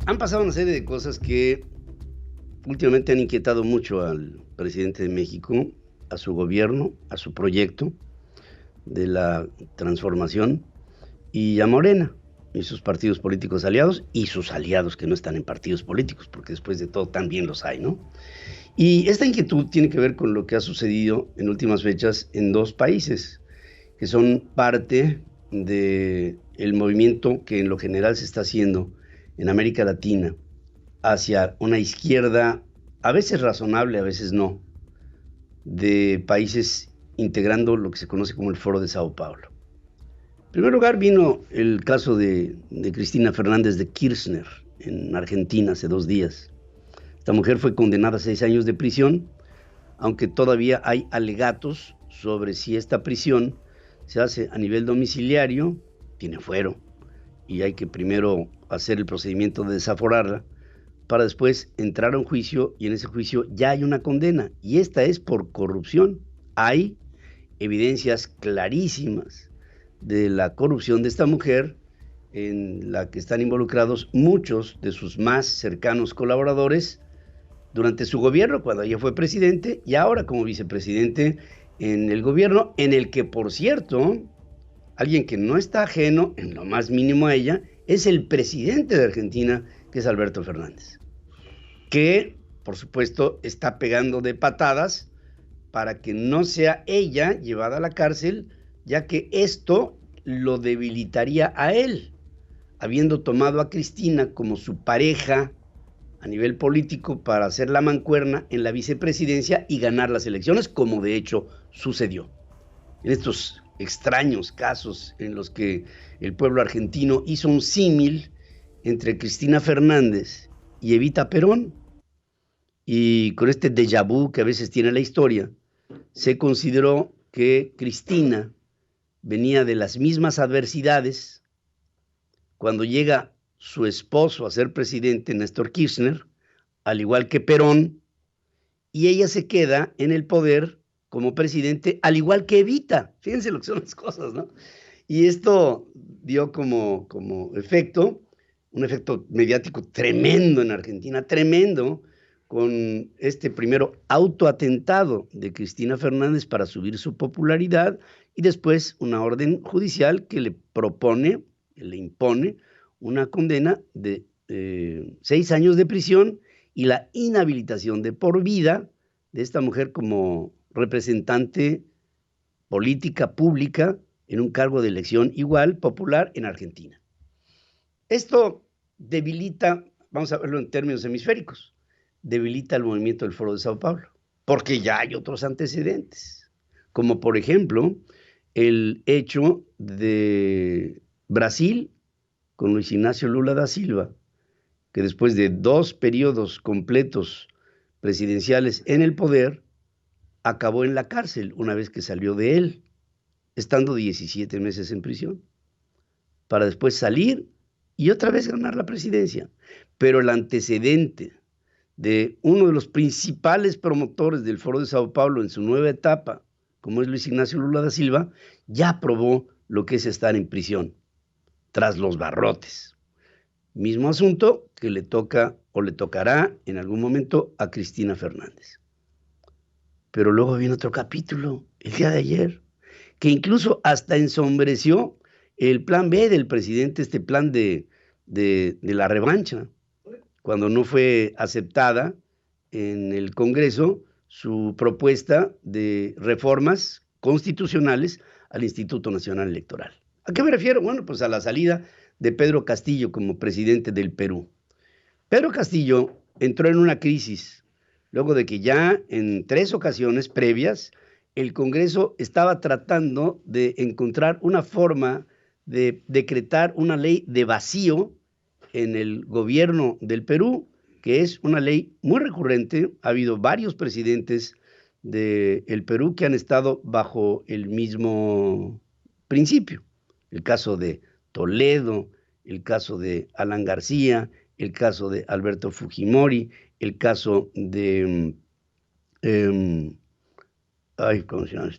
Han pasado una serie de cosas que últimamente han inquietado mucho al presidente de México, a su gobierno, a su proyecto de la transformación y a Morena y sus partidos políticos aliados y sus aliados que no están en partidos políticos, porque después de todo también los hay, ¿no? Y esta inquietud tiene que ver con lo que ha sucedido en últimas fechas en dos países que son parte del movimiento que en lo general se está haciendo en América Latina hacia una izquierda, a veces razonable, a veces no, de países integrando lo que se conoce como el Foro de Sao Paulo. En primer lugar vino el caso de Cristina Fernández de Kirchner en Argentina hace 2 días. Esta mujer fue condenada a 6 años de prisión, aunque todavía hay alegatos sobre si esta prisión se hace a nivel domiciliario, tiene fuero, y hay que primero hacer el procedimiento de desaforarla, para después entrar a un juicio y en ese juicio ya hay una condena y esta es por corrupción. Hay evidencias clarísimas de la corrupción de esta mujer en la que están involucrados muchos de sus más cercanos colaboradores durante su gobierno, cuando ella fue presidente, y ahora como vicepresidente en el gobierno, en el que, por cierto, alguien que no está ajeno en lo más mínimo a ella, es el presidente de Argentina, que es Alberto Fernández, que, por supuesto, está pegando de patadas para que no sea ella llevada a la cárcel, ya que esto lo debilitaría a él, habiendo tomado a Cristina como su pareja a nivel político para hacer la mancuerna en la vicepresidencia y ganar las elecciones, como de hecho sucedió. En estos extraños casos en los que el pueblo argentino hizo un símil entre Cristina Fernández y Evita Perón, y con este déjà vu que a veces tiene la historia, se consideró que Cristina venía de las mismas adversidades cuando llega su esposo a ser presidente, Néstor Kirchner, al igual que Perón, y ella se queda en el poder como presidente, al igual que Evita. Fíjense lo que son las cosas, ¿no? Y esto dio como efecto, un efecto mediático tremendo en Argentina, tremendo, con este primero autoatentado de Cristina Fernández para subir su popularidad y después una orden judicial que le propone, que le impone una condena de 6 años de prisión y la inhabilitación de por vida de esta mujer como representante política pública en un cargo de elección igual popular en Argentina. Esto debilita, vamos a verlo en términos hemisféricos, debilita el movimiento del Foro de Sao Paulo, porque ya hay otros antecedentes, como por ejemplo el hecho de Brasil con Luis Ignacio Lula da Silva, que después de 2 periodos completos presidenciales en el poder, acabó en la cárcel una vez que salió de él, estando 17 meses en prisión, para después salir y otra vez ganar la presidencia. Pero el antecedente de uno de los principales promotores del Foro de Sao Paulo en su nueva etapa, como es Luis Ignacio Lula da Silva, ya probó lo que es estar en prisión, tras los barrotes. Mismo asunto que le toca o le tocará en algún momento a Cristina Fernández. Pero luego viene otro capítulo, el día de ayer, que incluso hasta ensombreció el plan B del presidente, este plan de la revancha, cuando no fue aceptada en el Congreso su propuesta de reformas constitucionales al Instituto Nacional Electoral. ¿A qué me refiero? Bueno, pues a la salida de Pedro Castillo como presidente del Perú. Pedro Castillo entró en una crisis luego de que ya en 3 ocasiones previas el Congreso estaba tratando de encontrar una forma de decretar una ley de vacío en el gobierno del Perú, que es una ley muy recurrente. Ha habido varios presidentes del Perú que han estado bajo el mismo principio. El caso de Toledo, el caso de Alan García, el caso de Alberto Fujimori, el caso de ay, ¿cómo se llama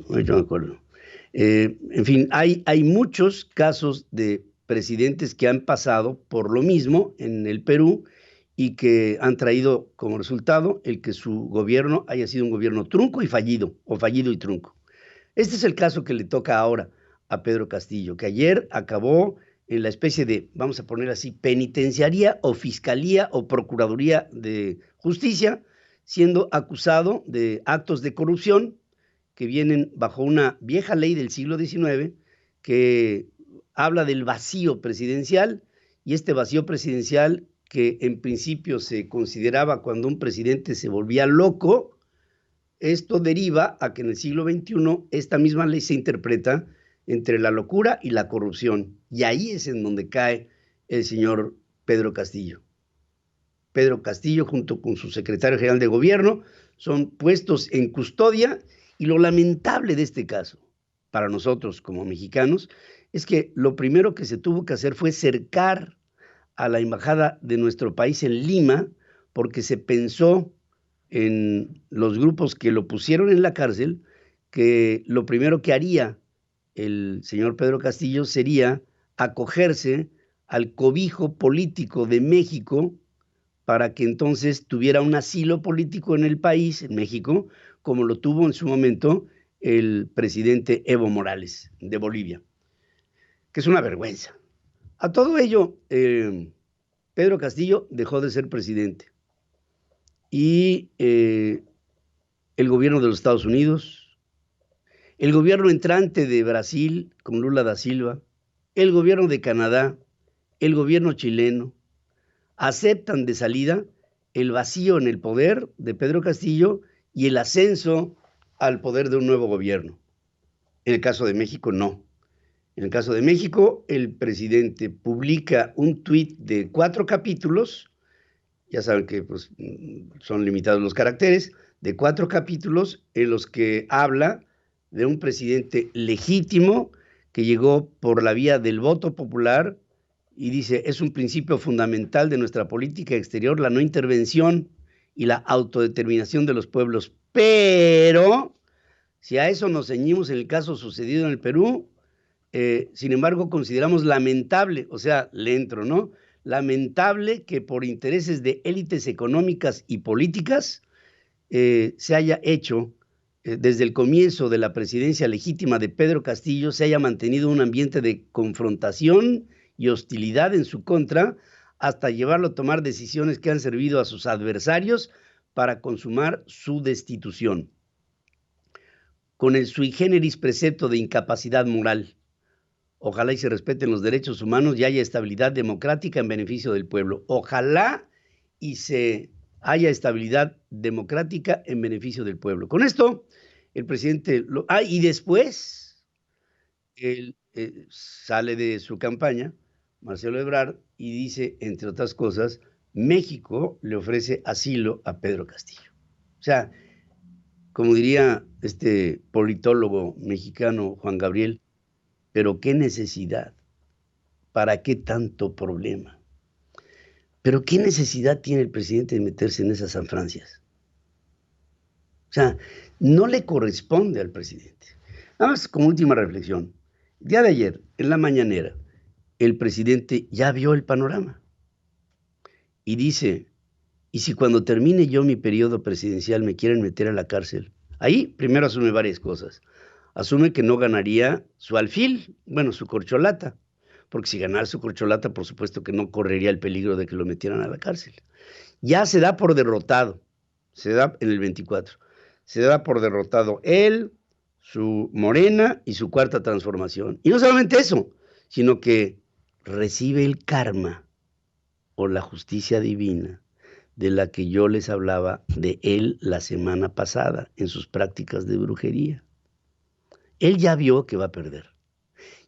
no me acuerdo. En fin, hay muchos casos de presidentes que han pasado por lo mismo en el Perú y que han traído como resultado el que su gobierno haya sido un gobierno trunco y fallido, o fallido y trunco. Este es el caso que le toca ahora a Pedro Castillo, que ayer acabó en la especie de, vamos a poner así, penitenciaría o fiscalía o procuraduría de justicia, siendo acusado de actos de corrupción que vienen bajo una vieja ley del siglo XIX que habla del vacío presidencial, y este vacío presidencial que en principio se consideraba cuando un presidente se volvía loco, esto deriva a que en el siglo XXI esta misma ley se interpreta entre la locura y la corrupción, y ahí es en donde cae el señor Pedro Castillo. Pedro Castillo junto con su secretario general de gobierno son puestos en custodia, y lo lamentable de este caso para nosotros como mexicanos es que lo primero que se tuvo que hacer fue cercar a la embajada de nuestro país en Lima, porque se pensó en los grupos que lo pusieron en la cárcel que lo primero que haría el señor Pedro Castillo sería acogerse al cobijo político de México para que entonces tuviera un asilo político en el país, en México, como lo tuvo en su momento el presidente Evo Morales de Bolivia, que es una vergüenza. A todo ello, Pedro Castillo dejó de ser presidente y el gobierno de los Estados Unidos, el gobierno entrante de Brasil con Lula da Silva, el gobierno de Canadá, el gobierno chileno, aceptan de salida el vacío en el poder de Pedro Castillo y el ascenso al poder de un nuevo gobierno. En el caso de México, no. En el caso de México, el presidente publica un tuit de 4 capítulos, ya saben que pues, son limitados los caracteres, de 4 capítulos en los que habla de un presidente legítimo que llegó por la vía del voto popular y dice, es un principio fundamental de nuestra política exterior la no intervención y la autodeterminación de los pueblos. Pero, si a eso nos ceñimos en el caso sucedido en el Perú, sin embargo, consideramos lamentable, o sea, le entro, ¿no? Lamentable que por intereses de élites económicas y políticas se haya hecho, desde el comienzo de la presidencia legítima de Pedro Castillo, se haya mantenido un ambiente de confrontación y hostilidad en su contra, hasta llevarlo a tomar decisiones que han servido a sus adversarios para consumar su destitución. Con el sui generis precepto de incapacidad moral. Ojalá y se respeten los derechos humanos y haya estabilidad democrática en beneficio del pueblo. Ojalá y se haya estabilidad democrática en beneficio del pueblo. Con esto, el presidente... y después, él sale de su campaña, Marcelo Ebrard, y dice, entre otras cosas, México le ofrece asilo a Pedro Castillo. O sea, como diría este politólogo mexicano Juan Gabriel, pero qué necesidad, ¿para qué tanto problema? Pero qué necesidad tiene el presidente de meterse en esas sanfrancias. O sea, no le corresponde al presidente. Nada más como última reflexión. El día de ayer, en la mañanera, el presidente ya vio el panorama y dice, ¿y si cuando termine yo mi periodo presidencial me quieren meter a la cárcel? Ahí primero asume varias cosas. Asume que no ganaría su alfil, bueno, su corcholata, porque si ganara su corcholata, por supuesto que no correría el peligro de que lo metieran a la cárcel. Ya se da por derrotado, se da en el 24, se da por derrotado él, su Morena y su Cuarta Transformación. Y no solamente eso, sino que recibe el karma o la justicia divina de la que yo les hablaba de él la semana pasada en sus prácticas de brujería. Él ya vio que va a perder.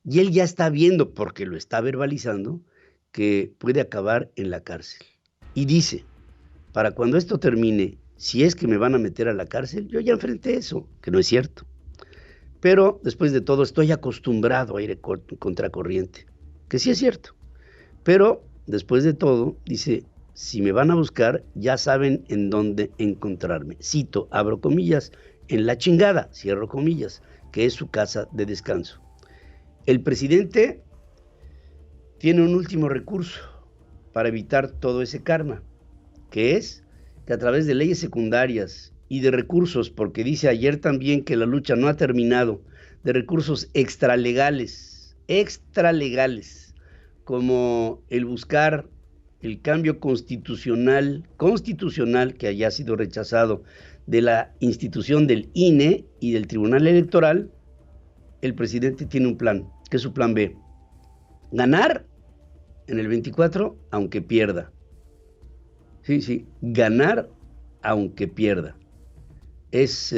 Y él ya está viendo, porque lo está verbalizando, que puede acabar en la cárcel. Y dice, para cuando esto termine, si es que me van a meter a la cárcel, yo ya enfrenté eso, que no es cierto. Pero después de todo estoy acostumbrado a ir contracorriente, que sí es cierto. Pero después de todo, dice, si me van a buscar, ya saben en dónde encontrarme. Cito, abro comillas, en la chingada, cierro comillas, que es su casa de descanso. El presidente tiene un último recurso para evitar todo ese karma, que es que a través de leyes secundarias y de recursos, porque dice ayer también que la lucha no ha terminado, de recursos extralegales, como el buscar el cambio constitucional que haya sido rechazado de la institución del INE y del Tribunal Electoral. El presidente tiene un plan, que es su plan B: ganar en el 24 aunque pierda. Sí, ganar aunque pierda. Es,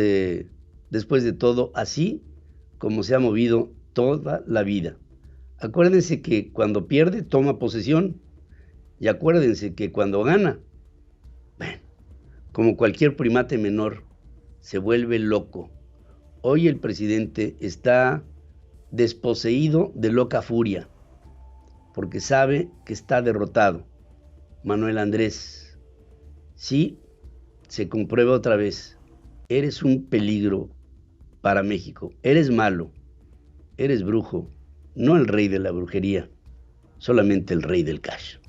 después de todo, así como se ha movido toda la vida. Acuérdense que cuando pierde, toma posesión. Y acuérdense que cuando gana, bueno, como cualquier primate menor, se vuelve loco. Hoy el presidente está desposeído de loca furia, porque sabe que está derrotado. Manuel Andrés, sí, se comprueba otra vez. Eres un peligro para México. Eres malo, eres brujo, no el rey de la brujería, solamente el rey del cash.